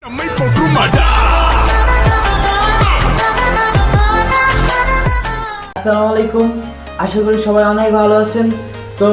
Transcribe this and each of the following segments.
আসসালামু আলাইকুম, আশা করি সবাই অনেক ভালো আছেন। তো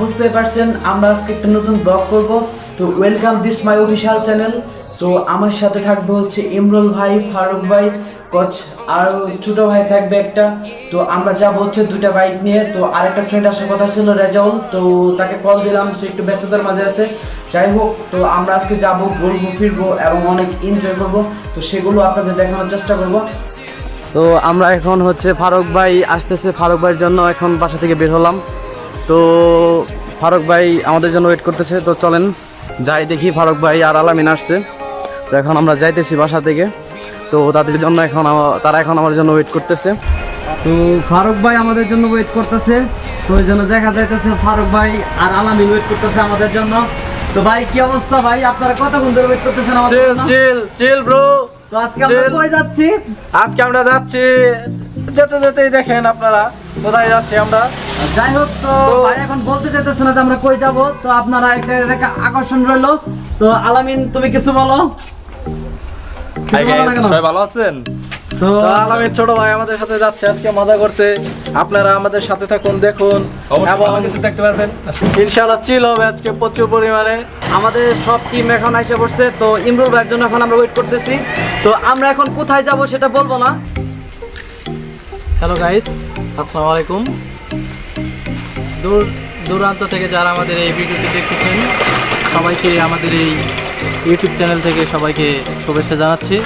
বুঝতে পারছেন আমরা আজকে একটা নতুন ব্লগ করব। তো welcome this my official channel. তো আমার সাথে থাকবে হচ্ছে ইমরুল ভাই, ফারুক ভাই, কোচ আর ছোট ভাই থাকবে একটা। তো আমরা যাব হচ্ছে দুইটা বাইক নিয়ে। তো আরেকটা ফ্রেন্ড আসার কথা ছিল রেজাউল, তো তাকে কল দিলাম, সে একটু ব্যস্ততার মাঝে আছে। যাই হোক, তো আমরা আজকে যাব, ঘুরবো ফিরবো এবং অনেক এনজয় করব। তো সেগুলো আপনাদের দেখানোর চেষ্টা করব। তো আমরা এখন হচ্ছে ফারুক ভাই আসতেছে, ফারুক ভাইয়ের জন্য এখন বাসা থেকে বের হলাম। তো ফারুক ভাই আমাদের জন্য ওয়েট করতেছে। তো চলেন যাই দেখি, ফারুক ভাই আর আলামিন আসছে। তো এখন আমরা যাইতেছি বাসা থেকে। তো তাদের জন্য তারা এখন আমার জন্য ওয়েট করতেছে। তো ফারুক ভাই আমাদের জন্য ওয়েট করতেছে। তো ওই জন্য দেখা যাইতেছে ফারুক ভাই আর আলামিন ওয়েট করতেছে আমাদের জন্য। তো ভাই কি অবস্থা ভাই, আপনারা কতক্ষণ ধরে ওয়েট করতেছেন আমাদের জন্য? Chill bro. তো আজকে আমরা কই যাচ্ছি? আজকে আমরা যাচ্ছি, যেতে যেতেই দেখেন আপনারা কোথায় যাচ্ছি আমরা। যাই হোক, তো ভাই এখন বলতে চাইতেছে না যে আমরা কই যাব। তো আপনারা একটা আকর্ষণ রইলো। তো আলামিন তুমি কিছু বলো। সবাই ভালো আছেন? তো আলামিন ছোট ভাই আমাদের সাথে যাচ্ছে আজকে মজা করতে। আপনারা আমাদের সাথে থাকুন, দেখুন এবং কিছু দেখতে পারবেন। ইনশাআল্লাহ চিল হবে আজকে প্রচুর পরিমাণে। আমাদের সব টিম এখন এসে পড়ছে। তো ইমরুল ভাইয়ের জন্য এখন আমরা ওয়েট করতেছি। তো আমরা এখন কোথায় যাব সেটা বলবো না। হ্যালো গাইস, আসসালামু আলাইকুম। দূর দূরান্ত থেকে যারা আমাদের এই ভিডিওটি দেখতেছেন সবাইকে আমাদের এই ইউটিউব চ্যানেল থেকে সবাইকে শুভেচ্ছা জানাচ্ছি।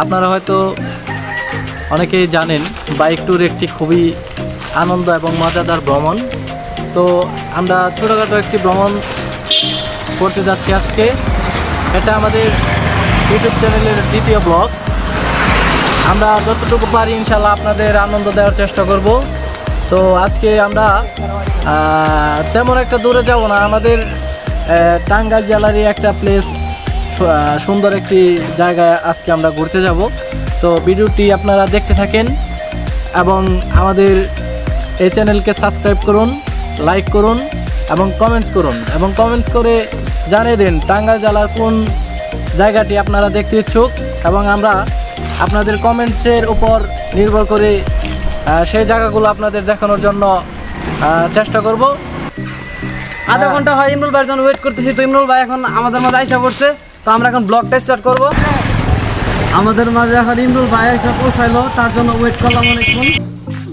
আপনারা হয়তো অনেকেই জানেন বাইক ট্যুর একটি খুবই আনন্দ এবং মজাদার ভ্রমণ। তো আমরা ছোটোখাটো একটি ভ্রমণ করতে যাচ্ছি আজকে। এটা আমাদের ইউটিউব চ্যানেলের দ্বিতীয় ব্লগ। আমরা যতটুকু পারি ইনশাল্লাহ আপনাদের আনন্দ দেওয়ার চেষ্টা করব। তো আজকে আমরা তেমন একটা দূরে যাব না, আমাদের টাঙ্গাইল জেলারই একটা প্লেস, সুন্দর একটি জায়গায় আজকে আমরা ঘুরতে যাব। তো ভিডিওটি আপনারা দেখতে থাকেন এবং আমাদের এই চ্যানেলকে সাবস্ক্রাইব করুন, লাইক করুন এবং কমেন্টস করুন, এবং কমেন্টস করে জানিয়ে দিন টাঙ্গাইল জেলার কোন জায়গাটি আপনারা দেখতে ইচ্ছুক, এবং আমরা আপনাদের কমেন্টসের উপর নির্ভর করে সেই জায়গাগুলো আপনাদের দেখানোর জন্য চেষ্টা করব। আধা ঘন্টা হয় ইমরুল ভাইয়ের জন্য ওয়েট করতেছি। তো ইমরুল ভাই এখন আমাদের মাঝে আইসা পড়ছে। তো আমরা এখন ব্লগটা স্টার্ট করব। আমাদের মাঝে এখন ইমরুল ভাই এসে পৌঁছাইলো, তার জন্য ওয়েট করলাম অনেকক্ষণ।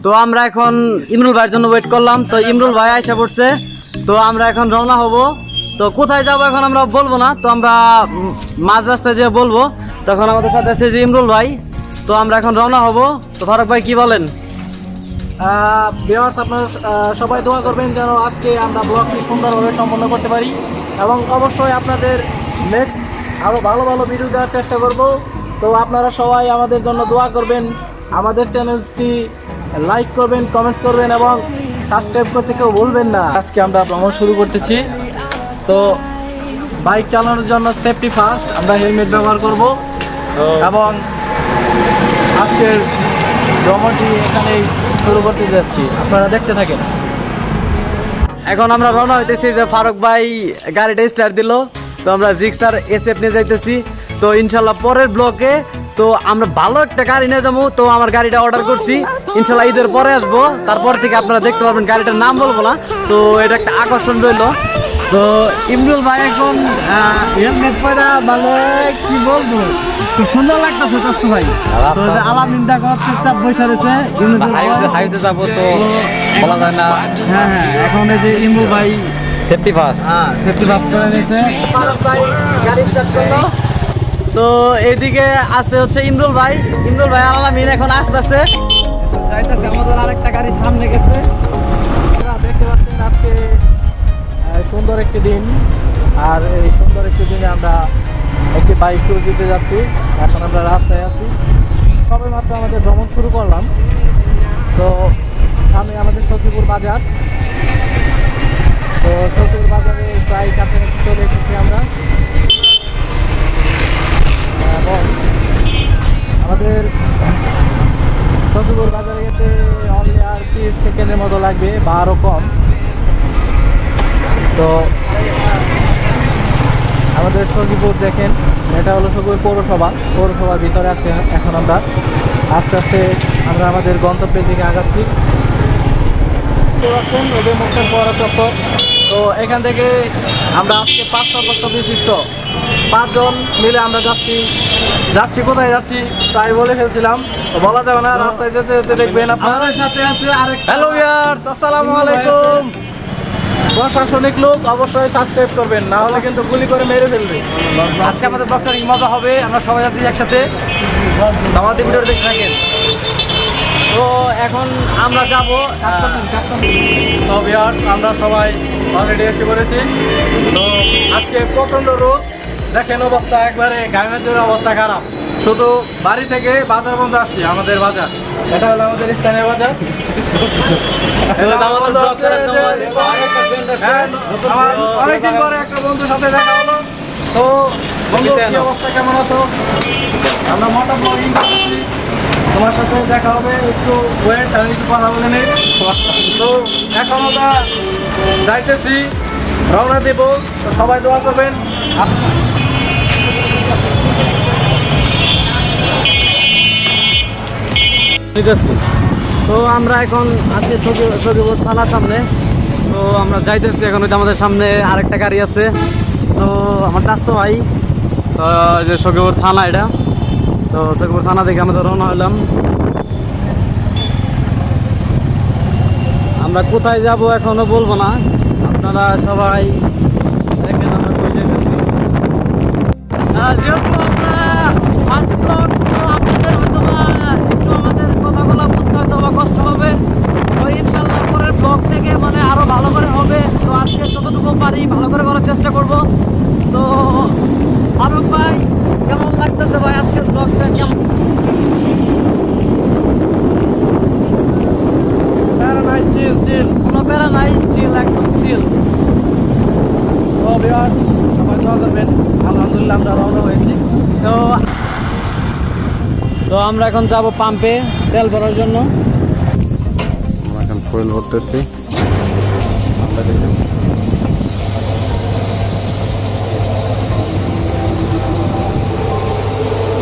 তো আমরা এখন ইমরুল ভাইয়ের জন্য ওয়েট করলাম। তো ইমরুল ভাই আইসা পড়ছে। তো আমরা এখন রওনা হব। তো কোথায় যাব এখন আমরা বলবো না, তো আমরা মাঝ রাস্তায় যে বলবো। তখন আমাদের সাথে আছে যে ইমরুল ভাই। তো আমরা এখন রওনা হব। তো ফারুক ভাই কি বলেন? ভিউয়ার্স, আপনারা সবাই দোয়া করবেন যেন আজকে আমরা ব্লগটি সুন্দরভাবে সম্পন্ন করতে পারি, এবং অবশ্যই আপনাদের নেক্সট আরও ভালো ভালো ভিডিও দেওয়ার চেষ্টা করব। তো আপনারা সবাই আমাদের জন্য দোয়া করবেন, আমাদের চ্যানেলটি লাইক করবেন, কমেন্টস করবেন এবং সাবস্ক্রাইব করতে কেউ ভুলবেন না। আজকে আমরা ভ্রমণ শুরু করতেছি। তো বাইক চালানোর জন্য সেফটি ফার্স্ট, আমরা হেলমেট ব্যবহার করব এবং আজকের ভ্রমণটি এখানেই শুরু করতে যাচ্ছি, আপনারা দেখতে থাকেন। এখন আমরা রওনা হইতেছি। যে ফারুক ভাই গাড়িটা স্টার্ট দিল। তো আমরা জিক্সার SF নিয়ে যাইতেছি। তো ইনশাল্লাহ পরের ব্লকে তো আমরা ভালো একটা গাড়ি নিয়ে যাবো। তো আমার গাড়িটা অর্ডার করছি, ইনশাল্লাহ ঈদের পরে আসবো। তারপর থেকে আপনারা দেখতে পারবেন, গাড়িটার নাম বলবো না। তো এটা একটা আকর্ষণ রইলো। তো ইমরুল ভাই এখন হেলমেট পরে মানে কি বলবো, খুব সুন্দর লাগতেছে দোস্ত ভাই। তো আলামিন দা চুপচাপ বসে রয়েছে। হাইতে যাবো তো বলা যায় না। হ্যাঁ, এখন এই যে ইমরুল ভাই সেফটি ফার্স্ট। সেফটি ফার্স্ট করে নিয়েছে। তো এইদিকে আছে হচ্ছে ইমরুল ভাই। ইমরুল ভাই আলামিন এখন আসতেছে। যাইতেছে, আমাদের আরেকটা গাড়ির সামনে গেছে। দেখতে পাচ্ছেন আজকে সুন্দর একটি দিন, আর এই সুন্দর একটি দিনে আমরা একটি বাইক ট্যুর দিতে যাচ্ছি। এখন আমরা রাস্তায় আছি, সবে মাত্র আমাদের ভ্রমণ শুরু করলাম। তো সামনে আমাদের সখীপুর বাজার। তো সখীপুর বাজারে প্রায় কাছাকাছি চলে এসেছি আমরা, এবং আমাদের সখীপুর বাজারে যেতে অনলি আর 30 সেকেন্ডের মতো লাগবে বা আরও কম। তো আমাদের সখীপুর দেখেন। এটা হলো সকুর পৌরসভার ভিতরে আছে এখন আমরা আস্তে আস্তে আমরা আমাদের গন্তব্যের দিকে আগাচ্ছি। ওদের মুখের পৌর চত্বর। তো এখান থেকে আমরা আজকে 5 সদস্য বিশিষ্ট 5 জন মিলে আমরা যাচ্ছি কোথায় যাচ্ছি তাই বলে ফেলছিলাম, তো বলা যাবে না। রাস্তায় যেতে যেতে দেখবেন আপনাদের সাথে আছে আরেক। হ্যালো ভিউয়ার্স, আসসালামু আলাইকুম। প্রশাসনিক লোক অবশ্যই সাবস্ক্রাইব করবেন, না হলে কিন্তু গুলি করে মেরে ফেলবে। আজকে আমাদের ব্লগটা অনেক মজা হবে, আমরা সবাই যাচ্ছি একসাথে, আমাদের ভিডিও দেখতে থাকেন। তো এখন আমরা যাবো। তো ভিউয়ার্স, আমরা সবাই অলরেডি এসে পড়েছি। তো আজকে প্রচণ্ড রোদ, দেখেন অবস্থা একবারে গায়ের অবস্থা খারাপ। শুধু বাড়ি থেকে বাজার বন্ধ আসছি, আমাদের বাজার এটা হলো আমাদের স্থানীয় বাজার। আমার অনেকদিন পরে একটা বন্ধুর সাথে দেখা হলো। তো বন্ধু, কি অবস্থা, কেমন আছো? আমরা মোটা ব্লগিং করছি, তোমার সাথে দেখা হবে, একটু ওয়েট, আমি একটু কথা বলে নেই। তো এখন আমরা যাইতেছি, রওনা দেব। তো সবাই দোয়া করবেন। তো আমরা এখন আজকে সখীপুর থানার সামনে। তো আমরা যাইতেছি এখন, ওই যে আমাদের সামনে আরেকটা গাড়ি আছে। তো আমার চাচতো ভাই, যে সখীপুর থানা এটা। তো সখীপুর থানা থেকে আমরা রওনা হলাম। আমরা কোথায় যাব এখনো বলবো না, আপনারা সবাই দেখেন আমরা কই যাইতেছি। যেহেতু আমরা ফার্স্ট ব্লগ, তো আপনাদের হয়তো একটু আমাদের কথাগুলো বুঝতে হয়তো বা কষ্ট হবে। তো ইনশাল্লাহ পরের ব্লগ থেকে মানে আরো ভালো করে হবে। তো আজকে যতটুকু পারি ভালো করে করার চেষ্টা করব। তো ফারুক ভাই, কেমন লাগতেছে ভাই আজকের ব্লগটা? কেমন? প্যারা নাই, চিল চিল, কোনো প্যারা নাই, চিল, একদম চিল। তো ভিউয়ার্স, সবাই দোয়া করবেন। আলহামদুলিল্লাহ আমরা রওনা হয়েছি। তো আমরা এখন যাব পাম্পে তেল ভরার জন্য। আমরা এখন ফুয়েল ভরতেছি।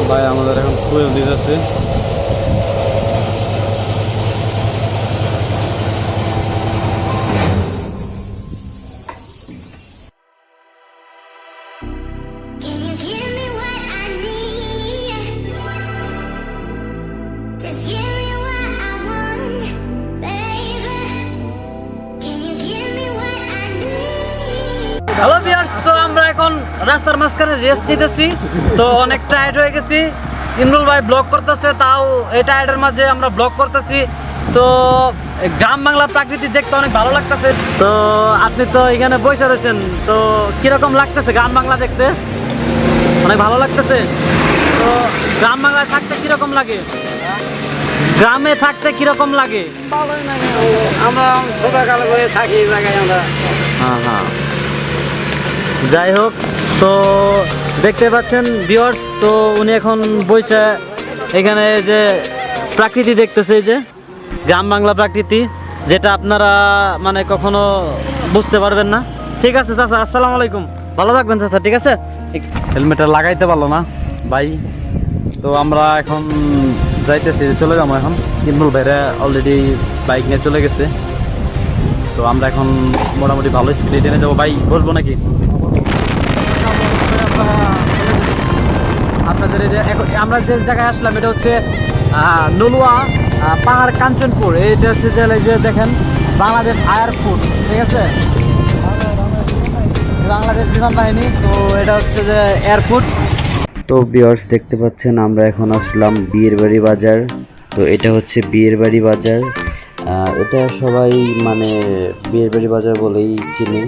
ভাই আমাদের এখন ফুয়েল দিতেছে। Can you give me what I need? Just give me what I want, baby. Can you give me what I need? Hello viewers, তো আমরা এখন রাস্তার মাঝখানে রেস্ট নিতেছি। তো অনেক টায়ার্ড হয়ে গেছি। ইমরুল ভাই ব্লগ করতেছে, তাও এই টায়ার্ডের মাঝে আমরা ব্লগ করতেছি। তো গ্রাম বাংলার প্রাকৃতিক দেখতে অনেক ভালো লাগতেছে। তো আপনি তো এখানে বসে রয়েছেন, তো কিরকম লাগতেছে গ্রাম বাংলা দেখতে? অনেক ভালো লাগতেছে। তো গ্রাম বাংলায় থাকতে কিরকম লাগে? গ্রামে থাকতে কিরকম লাগে? আমরা ছোটকাল করে থাকি এই জায়গায় আমরা। হ্যাঁ হ্যাঁ, যাই হোক, তো দেখতে পাচ্ছেন ভিউয়ার্স, তো উনি এখন বইছে এখানে যে প্রাকৃতি দেখতেছে, এই যে গ্রাম বাংলা প্রাকৃতি, যেটা আপনারা মানে কখনো বুঝতে পারবেন না। ঠিক আছে চাচা, আসসালামু আলাইকুম, ভালো থাকবেন চাচা। ঠিক আছে, হেলমেটটা লাগাইতে পারলো না ভাই। তো আমরা এখন যাইতেছি, চলে যাবো এখন। ইমরুল ভাইরা অলরেডি বাইক নিয়ে চলে গেছে। তো আমরা এখন মোটামুটি ভালো স্পিডে টেনে যাবো। ভাই বসবো নাকি? আপনাদের এই যে আমরা যে জায়গায় আসলাম, এটা হচ্ছে নলুয়া পাহাড় কাঞ্চনপুর। এটা হচ্ছে যে দেখেন বাংলাদেশ ফায়ার ফোর্স, ঠিক আছে, বাংলাদেশ বিমান বাহিনী। তো এটা হচ্ছে যে এয়ারপোর্ট। তো ভিউয়ার্স, দেখতে পাচ্ছেন আমরা এখন আসলাম বিয়ের বাড়ি বাজার। তো এটা হচ্ছে বিয়ের বাড়ি বাজার। এটা সবাই মানে বিয়ের বাড়ি বাজার বলেই চিনি।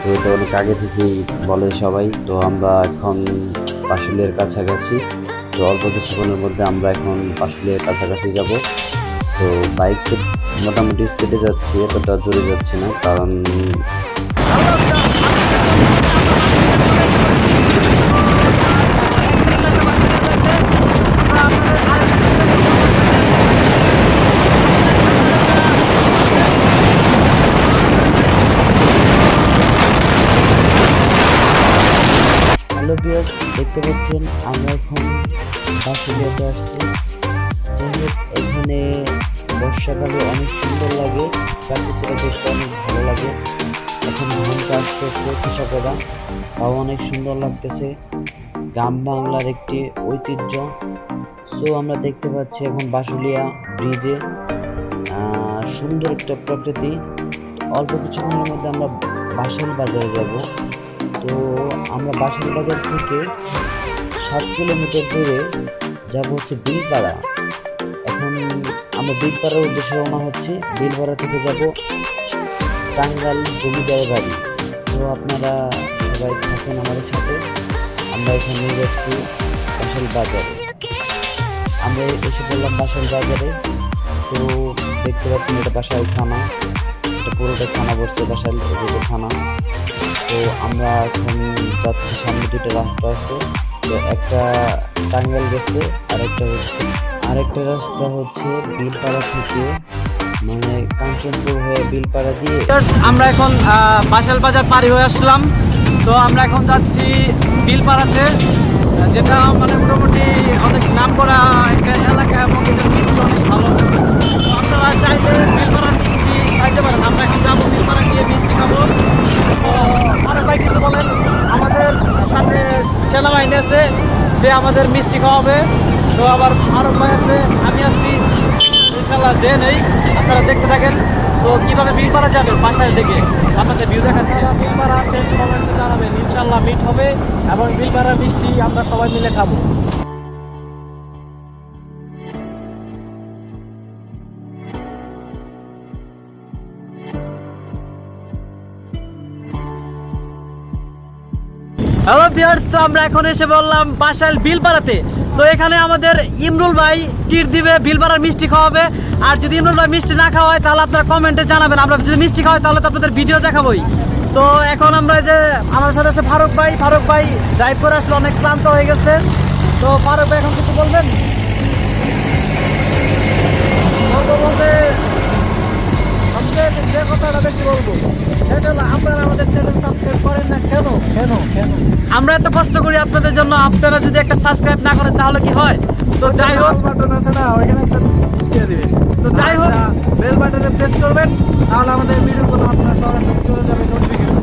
তো এটা অনেক আগে থেকেই বলে সবাই। তো আমরা এখন পাশুলিয়ার কাছাকাছি। তো অল্প কিছুক্ষণের মধ্যে আমরা এখন পাশুলিয়ার কাছাকাছি যাব। তো বাইকে মোটামুটি স্পিডে যাচ্ছি, এতটা জোরে যাচ্ছি না, কারণ হ্যালো ভিউয়ার্স, দেখতে পাচ্ছেন আমরা এখন বাসুলিয়াতে আসছি। যাই হোক, এখানে বর্ষাকালে অনেক সুন্দর লাগে, প্রাকৃতিক দেখতে অনেক ভালো লাগে। এখন ধান চাষ করছে কৃষকেরা, তাও অনেক সুন্দর লাগতেছে, গ্রাম বাংলার একটি ঐতিহ্য। সো আমরা দেখতে পাচ্ছি এখন বাসুলিয়া ব্রিজে সুন্দর একটা প্রকৃতি। অল্প কিছুক্ষণের মধ্যে আমরা বাসাইল বাজারে যাব। তো আমরা বাসাইল বাজার থেকে 7 কিলোমিটার দূরে যাব হচ্ছে বিলপাড়া। এখন আমরা বিলপাড়ার উদ্দেশ্যে রওনা হচ্ছি। বিলপাড়া থেকে যাব টাঙ্গাইল জমিদারের বাড়ি। তো আপনারা সবাই থাকেন আমাদের সাথে। আমরা এখানে নিয়ে যাচ্ছি বাসাইল বাজারে। আমরা এসে বললাম বাসাইল বাজারে। তো দেখতে পাচ্ছেন এটা বাসাইল থানা, এটা পুরোটা থানা পড়ছে, বাসাইল এদিকে থানা। তো আমরা এখন যাচ্ছি, সামনে দুটো রাস্তা আছে। তো একটা টাঙ্গাইল গেছে, আরেকটা রাস্তা হচ্ছে বিলপাড়া থেকে, মানে কাঞ্চনপুর হয়ে বিলপাড়া দিয়ে। আমরা এখন বাসাইল বাজার পারি হয়ে আসলাম। তো আমরা এখন যাচ্ছি বিলপাড়াতে, যেটা মানে মোটামুটি অনেক নাম করা একটা এলাকা এবং এটার মিষ্টি অনেক ভালো। তো আপনারা চাইলে বিলপাড়ার মিষ্টি খাইতে পারেন। আমরা এখন যাবো বিলপাড়া গিয়ে মিষ্টি খাবো। তো আরেক ভাই কিছু বলেন, আমাদের সাথে সেনাবাহিনী আছে, সে আমাদের মিষ্টি খাওয়াবে। তো আবার আরেক ভাই আছে, আমি আছি, ইনশাল্লাহ যে নেই আপনারা দেখতে থাকেন। তো কীভাবে বিলপাড়া যাবে বাসায় থেকে আপনাদের ভিউ দেখাচ্ছি। বিলপাড়া আসলে কমেন্টে জানাবেন, ইনশাল্লাহ মিট হবে এবং বিলপাড়ার মিষ্টি আমরা সবাই মিলে খাবো। হ্যালো ভিউয়ার্স, তো আমরা এখন এসে বললাম বাসাইল বিলপাড়াতে। তো এখানে আমাদের ইমরুল ভাই টিট দিবে, বিলপাড়ার মিষ্টি খাওয়াবে। আর যদি ইমরুল ভাই মিষ্টি না খাওয়ায় তাহলে আপনারা কমেন্টে জানাবেন। আমরা যদি মিষ্টি খাওয়াই তাহলে তো আপনাদের ভিডিও দেখাবোই। তো এখন আমরা যে আমাদের সাথে আছে ফারুক ভাই ড্রাইভ করে আসলে অনেক ক্লান্ত হয়ে গেছে। তো ফারুক ভাই এখন কিছু বলবেন? বলতে আমাদের যে কথাটা বেশি বলবো সেটা হলো, আপনারা আমাদের চ্যানেল সাবস্ক্রাইব করেন না কেন? আমরা এত কষ্ট করি আপনাদের জন্য, আপনারা যদি একটা সাবস্ক্রাইব না করেন তাহলে কি হয়? তো যাই হোক, বাটন আছে না, ওইখানে একটা দিয়ে দিবেন। তো যাই হোক, বেল বাটনে প্রেস করবেন, তাহলে আমাদের ভিডিওগুলো আপনার সরাসরি চলে যাবে নোটিফিকেশন।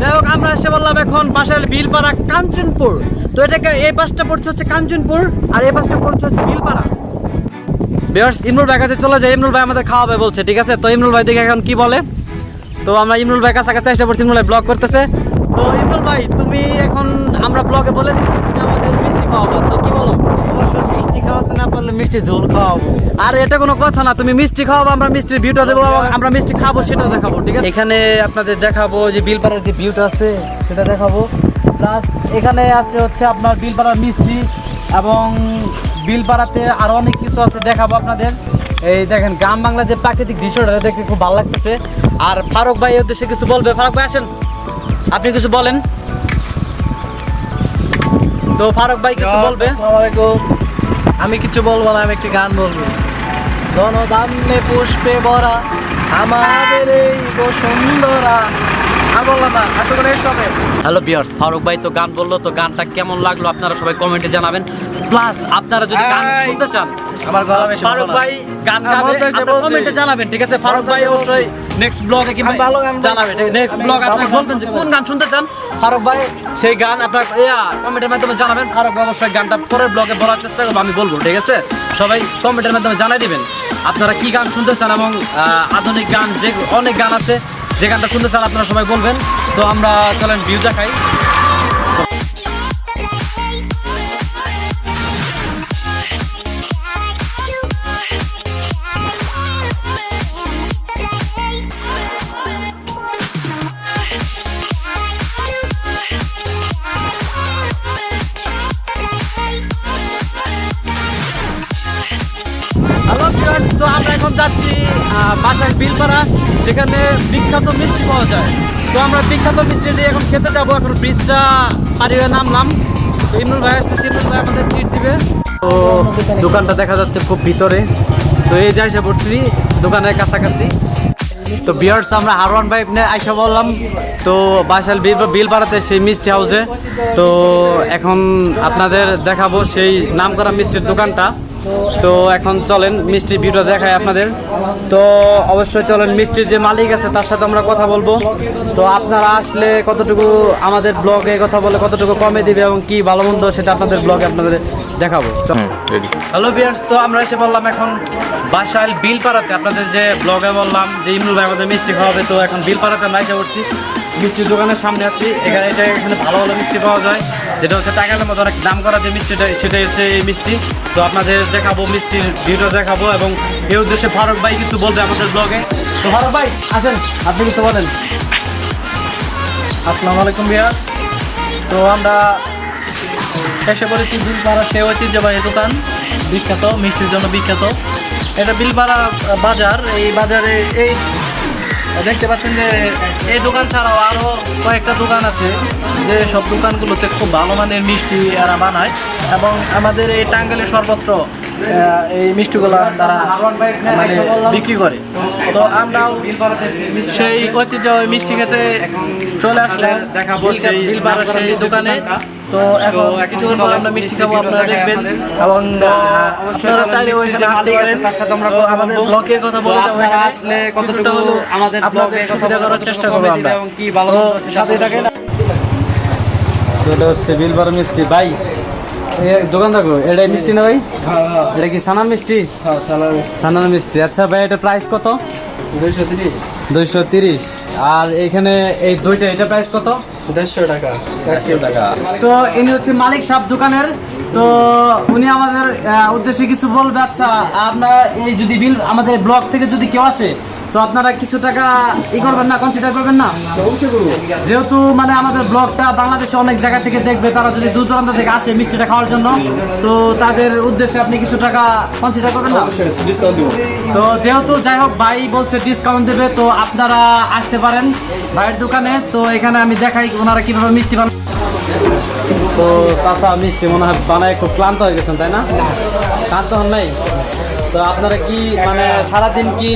যাই হোক, আমরা এসে বললাম এখন বাসাইল বিলপাড়া কাঞ্চনপুর। তো এটাকে এই পাশটা পড়ছে হচ্ছে কাঞ্চনপুর আর এই পাশটা পড়ছে হচ্ছে বিলপাড়া। ভিউয়ার্স, ইমরুল ভাই কাছে চলে যায়, ইমরুল ভাই আমাদের খাওয়াবে বলছে, ঠিক আছে? তো ইমরুল ভাই দেখে এখন কি বলে। তো আমরা ইমরুল ভাই কাছাকাছি এসে পড়ছি, ইমরুল ভাই ব্লগ করতেছে। তো ইমরুল ভাই, তুমি এখন আমরা ব্লগে বলে দিচ্ছি তুমি আমাদের মিষ্টি খাওয়াবো, তো কি বলো? অবশ্যই মিষ্টি খাওয়াতে না পারলে মিষ্টি ঝোল খাওয়াবো। আর এটা কোনো কথা না, তুমি মিষ্টি খাওয়াবো, আমরা মিষ্টির ভিউটা দেবো, আমরা মিষ্টি খাবো সেটাও দেখাবো, ঠিক আছে? এখানে আপনাদের দেখাবো যে বিলপাড়ার যে ভিউটা আছে সেটা দেখাবো। প্লাস এখানে আছে হচ্ছে আপনার বিলপাড়ার মিষ্টি, এবং বিলপাড়াতে আরো অনেক কিছু আছে দেখাবো আপনাদের। এই দেখেন গ্রাম বাংলা যে প্রাকৃতিক দৃশ্যটা দেখতে খুব ভালো লাগতেছে। আর ফারুক ভাই এর উদ্দেশ্যে কিছু বলবে। ফারুক ভাই আসেন, আপনি কিছু বলেন। তো ফারুক ভাই কিছু বলবে। আসসালামু আলাইকুম। আমি কিছু বলবো না, আমি একটি গান বলবো। জনদান্নে পুষ্পে ভরা আমাদের এই বসুন্ধরা। আর বললাম না, আশা করি সবে। হ্যালো ভিউয়ার্স, ফারুক ভাই তো গান বললো, তো গানটা কেমন লাগলো আপনারা সবাই কমেন্টে জানাবেন। প্লাস আপনারা যদি গান শুনতে চান, আমার গলা বেশি ফারুক ভাই গান গাবে, আপনারা কমেন্টে জানাবেন, ঠিক আছে? ফারুক ভাই অবশ্যই নেক্সট ব্লগে কি ভালো গান জানাবে, নেক্সট ব্লগ আপনি বলবেন যে কোন গান শুনতে চান ফারুক ভাই, সেই গান আপনারা কমেন্টের মাধ্যমে জানাবেন। ফারুক ভাই অবশ্যই গানটা পরের ব্লগে বলার চেষ্টা করবো, আমি বলবো, ঠিক আছে? সবাই কমেন্টের মাধ্যমে জানাই দিবেন আপনারা কি গান শুনতে চান, এবং আধুনিক গান যে অনেক গান আছে, যে গানটা শুনতে চান আপনারা সবাই বলবেন। তো আমরা চলেন ভিউ দেখাই। হ্যালো ভিউয়ার্স, তো আমরা এখন যাচ্ছি বাসাইল বিলপাড়া, যেখানে বিখ্যাত মিষ্টি পাওয়া যায়। তো আমরা বিখ্যাত মিষ্টি দিয়ে এখন খেতে যাবো। এখন ব্রিজটা পারি হয়ে নামলাম। তো ইমরুল ভাই আসতেছে, ইমরুল ভাই আমাদের ট্রিট দিবে। তো দোকানটা দেখা যাচ্ছে খুব ভিতরে। তো এই যাই সে পড়ছি দোকানের কাছাকাছি। তো ভিউয়ার্স আমরা হারওয়ান ভাই আইসা বললাম তো বাসাইল বিল পাড়াতে সেই মিষ্টি হাউসে। তো এখন আপনাদের দেখাবো সেই নামকরা মিষ্টির দোকানটা। তো এখন চলেন মিষ্টির ভিউটা দেখাই আপনাদের। তো অবশ্যই চলেন মিষ্টির যে মালিক আছে তার সাথে আমরা কথা বলবো। তো আপনারা আসলে কতটুকু আমাদের ব্লগে কথা বলে কতটুকু কমে দিবে এবং কি ভালো মন্দ সেটা আপনাদের ব্লগে আপনাদের দেখাবো। হ্যালো ভিউয়ার্স, তো আমরা এসে বললাম এখন বাসাইল বিলপাড়াতে। আপনাদের যে ব্লগে বললাম যে ইমরুল ভাই আমাদের মিষ্টি খাওয়াবে, তো এখন বিলপাড়াতে আমরা এসে করছি মিষ্টির দোকানের সামনে আছি। এখানে ভালো ভালো মিষ্টি পাওয়া যায়, যেটা হচ্ছে টাকার মতো অনেক দাম করা যে মিষ্টিটা সেটাই হচ্ছে এই মিষ্টি। তো আপনাদের দেখাবো মিষ্টির ভিডিও দেখাবো এবং এই উদ্দেশ্যে ফারুক ভাই কিছু বলবে আমাদের ব্লগে। তো ফারুক ভাই আসেন, আপনি কিছু বলেন। আসসালামু আলাইকুম ভাইয়া। তো আমরা এসে পড়েছি বিলপাড়া সেই ঐতিহ্যবাহী দোকান, বিখ্যাত মিষ্টির জন্য বিখ্যাত। এটা বিলপাড়া বাজার। এই বাজারে এই দেখতে পাচ্ছেন যে এই দোকান ছাড়াও আরও কয়েকটা দোকান আছে, যে সব দোকানগুলোতে খুব ভালো মানের মিষ্টি এরা বানায় এবং আমাদের এই টাঙ্গাইলের সর্বত্র এই মিষ্টিগুলো তারা মানে বিক্রি করে। তো আমরাও সেই ঐতিহ্যবাহী মিষ্টি খেতে চলে আসলাম বিলপাড়া সেই দোকানে। তো এখন কিছুক্ষণ পর আমরা মিষ্টি খাবো, আপনারা দেখবেন এবং আপনারা চাইলে ওইখানে আসতে পারেন। তো আমাদের ব্লকের কথা বলে যাবো, আসলে কতটা হলো আমাদের আপনাদের সুবিধা করার চেষ্টা করবো আমরা। তো সাথে থাকেন। তো এটা হচ্ছে বিলপাড়া মিষ্টি ভাই, দোকান থাকো এটা মিষ্টি না ভাই? এটা কি সানা মিষ্টি? সানার মিষ্টি। আচ্ছা ভাই, এটা প্রাইস কত? 230। আর এখানে এই দুইটা এটা প্রাইস কত? 150 টাকা। তো ইনি হচ্ছে মালিক সাহেব দোকানের। তো উনি আমাদের উদ্দেশ্যে কিছু বলবে। আচ্ছা, আপনারা এই যদি বিল আমাদের ব্লগ থেকে যদি কেউ আসে তো আপনারা কিছু টাকা করবেন না, কনসিডার করবেন না? যেহেতু মানে আমাদের ব্লগটা বাংলাদেশে অনেক জায়গা থেকে দেখবে, তারা যদি দূর দূরান্ত থেকে আসে মিষ্টিটা খাওয়ার জন্য, তো তাদের উদ্দেশ্যে আপনি কিছু টাকা কনসিডার করবেন না? তো যেহেতু যাই হোক ভাই বলছে ডিসকাউন্ট দেবে, তো আপনারা আসতে পারেন ভাইয়ের দোকানে। তো এখানে আমি দেখাই ওনারা কিভাবে মিষ্টি বানায়। তো চাচা মিষ্টি মনে হয় বানায় খুব ক্লান্ত হয়ে গেছেন, তাই না? ক্লান্ত হন নাই? তো আপনারা কি মানে সারাদিন কি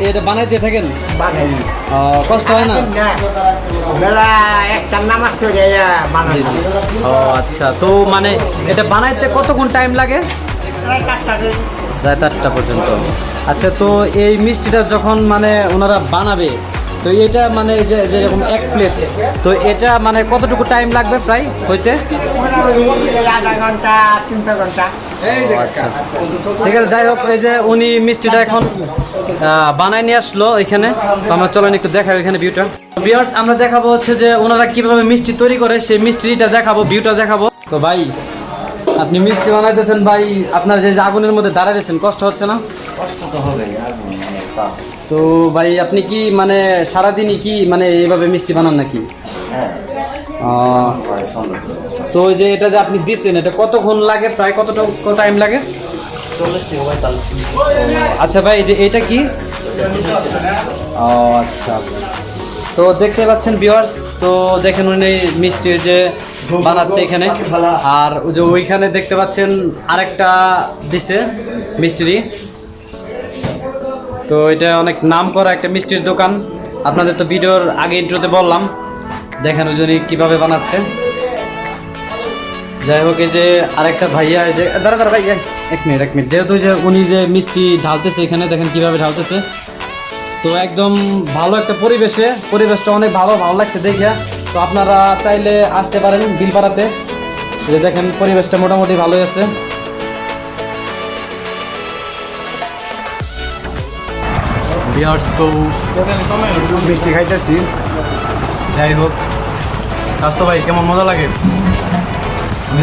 এটা বানাইতে থাকেন? কষ্ট হয় না? বেলা একটা নামাজ করে বানাই। ও আচ্ছা, তো মানে এটা বানাইতে কতক্ষণ টাইম লাগে? রাত 8টা পর্যন্ত। আচ্ছা, তো এই মিষ্টিটা যখন মানে ওনারা বানাবে, তো এটা মানে যেরকম এক প্লেট, তো এটা মানে কতটুকু টাইম লাগবে প্রায় হইতে? আধা ঘন্টা 3 ঘন্টা। আচ্ছা, ঠিক আছে। যাই হোক, এই যে উনি মিষ্টিটা এখন বানায় নিয়ে আসলো এখানে। তো আমরা চলেন একটু দেখাই এখানে ভিউটা। ভিউয়ার্স, আমরা দেখাবো হচ্ছে যে ওনারা কিভাবে মিষ্টি তৈরি করে সেই মিষ্টিটা দেখাবো, ভিউটা দেখাবো। তো ভাই আপনি মিষ্টি বানাইতেছেন ভাই, আপনার যে আগুনের মধ্যে দাঁড়াইছেন কষ্ট হচ্ছে না? কষ্ট তো হবে। তো ভাই আপনি কি মানে সারাদিনই কি মানে এইভাবে মিষ্টি বানান নাকি? তো ওই যে এটা যে আপনি দিচ্ছেন এটা কতক্ষণ লাগে, প্রায় কতটুকু টাইম লাগে? 40 থেকে 45। আচ্ছা ভাই, যে এটা কি? ও আচ্ছা, তো দেখতে পাচ্ছেন ভিউয়ার্স, তো দেখেন উনি মিষ্টি যে বানাচ্ছে এখানে। আর ওই যে ওইখানে দেখতে পাচ্ছেন আরেকটা দিছে মিষ্টিরই। তো এটা অনেক নাম করা একটা মিষ্টির দোকান। আপনাদের তো ভিডিওর আগে ইন্ট্রোতে বললাম, দেখেন ওই জন্য কীভাবে বানাচ্ছে। যাই হোক, এই যে আরেকটা ভাইয়া, এই যে দাঁড়া ভাই এক মিনিট, যেহেতু যে উনি যে মিষ্টি ঢালতেছে এখানে দেখেন কিভাবে ঢালতেছে। তো একদম ভালো একটা পরিবেশটা অনেক ভালো লাগছে দেখে। তো আপনারা চাইলে আসতে পারেন বিলপাড়াতে। যে দেখেন পরিবেশটা মোটামুটি ভালোই আছে। তো মিষ্টি খাইতেছি। যাই হোক, স্বাস্থ্য ভাই কেমন মজা লাগে?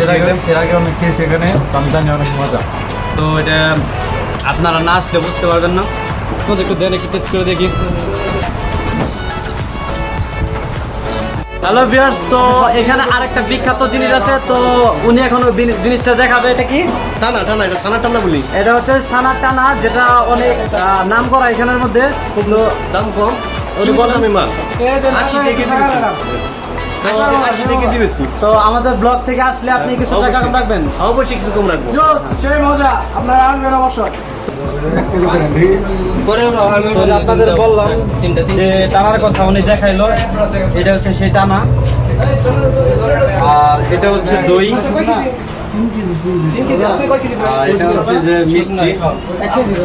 এর আগে অনেক খেয়েছি এখানে, আমি জানি অনেক মজা। তো এটা আপনারা না আসলে বুঝতে পারবেন না। তো একটু দেন, একটু টেস্ট করে দেখি। হ্যালো ভিউয়ার্স, তো এখানে আরেকটা বিখ্যাত জিনিস আছে। তো উনি এখন ওই জিনিসটা দেখাবে। এটা কি? টানা এটা ছানা টানা বলি। এটা হচ্ছে ছানা টানা, যেটা অনেক নাম করা এখানের মধ্যে। খুব দাম কম, দামি মাল। 80 টাকা দিবেছি। তো আমাদের ব্লগ থেকে আসলে আপনি কিছু টাকা কম রাখবেন? অবশ্যই কিছু কম রাখবো। সেই মজা, আপনারা আসবেন অবশ্যই। তো আপনাদের বললাম যে টানার কথা উনি দেখাইলো, এটা হচ্ছে সেই টানা, আর এটা হচ্ছে দই, আর এটা হচ্ছে যে মিষ্টি,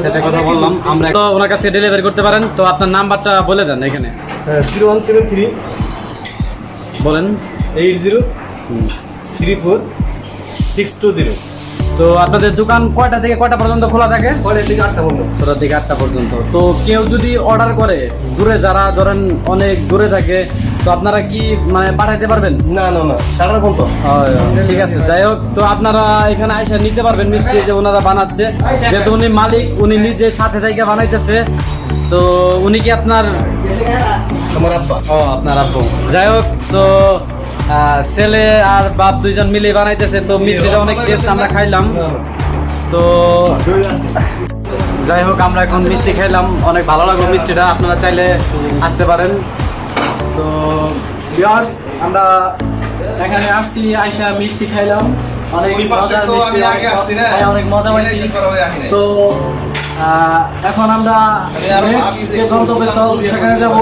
যেটা কথা বললাম আমরা। তো ওনার কাছে ডেলিভারি করতে পারেন। তো আপনার নাম্বারটা বলে দেন এখানে, 0173 বলেন। 8034 620। তো আপনাদের দোকান কয়টা থেকে কয়টা পর্যন্ত খোলা থাকে? পরের দিকে 8টা বন্ধ। 6টা থেকে 8টা পর্যন্ত। তো কেউ যদি অর্ডার করে, দূরে যারা ধরেন অনেক দূরে থাকে, তো আপনারা কি মানে পাঠাইতে পারবেন? না না না, 7টা বন্ধ। ঠিক আছে, যাই হোক, তো আপনারা এখানে আইসা নিতে পারবেন মিষ্টি যে ওনারা বানাচ্ছে, যেহেতু উনি মালিক, উনি নিজে সাথে থেকে বানাইতেছে। তো উনি কি আপনার? আমার আব্বা। ও, আপনার আব্বু। যাই হোক, তো ছেলে আর বাপ দুইজন মিলে বানাইতেছে। তো মিষ্টিটা অনেক টেস্ট, আমরা খাইলাম। তো যাই হোক, আমরা এখন মিষ্টি খাইলাম, অনেক ভালো লাগলো মিষ্টিটা। আপনারা চাইলে আসতে পারেন। তো ভিউয়ার্স, আমরা এখানে আসছি, আইসা মিষ্টি খাইলাম, অনেক মজার মিষ্টি, অনেক মজা পাইছি। তো এখন আমরা নেক্সট যে গন্তব্যস্থল সেখানে যাব।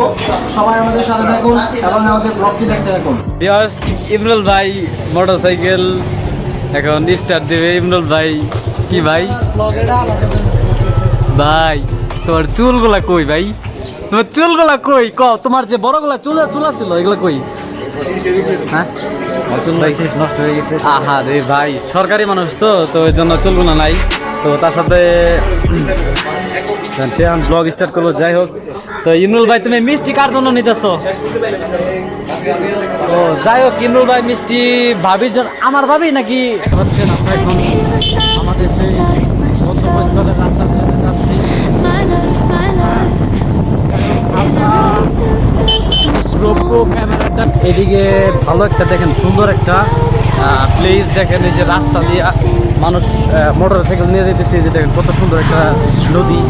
সবাই আমাদের সাথে থাকুন এবং আমাদের ব্লগটি দেখতে থাকুন। ভিউয়ার্স, ইমরুল ভাই মোটরসাইকেল এখন স্টার্ট দেবে। ইমরুল ভাই, কি ভাই? ভাই, তোমার চুলগুলা কই ভাই? তোমার চুলগুলা কই? তোমার যে বড়গুলা চুলা ছিল, এগুলা কই? হ্যাঁ, নষ্ট হয়ে গেছে। আহা রে ভাই, সরকারি মানুষ তো, তো এর জন্য চুলগুলা নাই। তো তার সাথে সে এখন ব্লগ স্টার্ট করলো। যাই হোক, তো ইমরুল ভাই, তুমি মিষ্টি কার জন্য নিতেছো? ও, যাই হোক, ইমরুল ভাই মিষ্টি ভাবির জন্য। আমার ভাবি নাকি হচ্ছে না? এখন আমাদের সেই গন্তব্যস্থলের রাস্তা দিয়ে যাচ্ছি। GoPro ক্যামেরাটা এদিকে ভালো একটা দেখেন, সুন্দর একটা প্লেস দেখেন। এই যে রাস্তা দিয়ে মানুষ মোটরসাইকেল নিয়ে যেতেছে, যে দেখেন কত সুন্দর একটা নদী।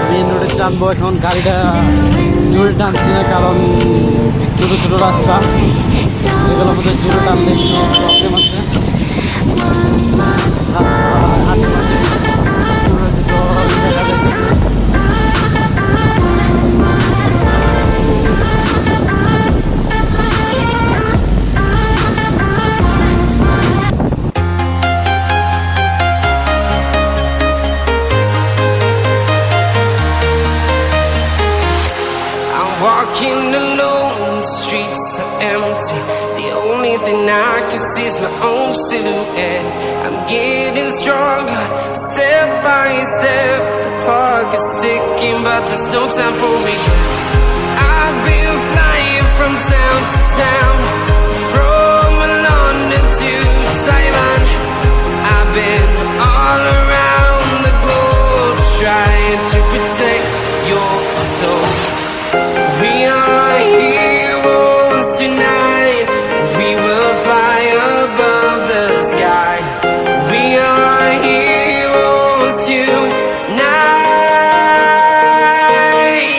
মেইন রোডে টানবো এখন, গাড়িটা জোরে টানছি না, কারণ ছোটো ছোটো রাস্তা, এগুলো আমাদের জোরে টানলে প্রবলেম আছে। Walking alone, the streets are empty. The only thing I can see is my own silhouette. I'm getting stronger, step by step. The clock is ticking, but there's no time for regrets. I've been flying from town to town, from London to Taiwan. I've been all around the globe, trying to protect your soul. We are heroes tonight. We will fly above the sky. We are heroes tonight.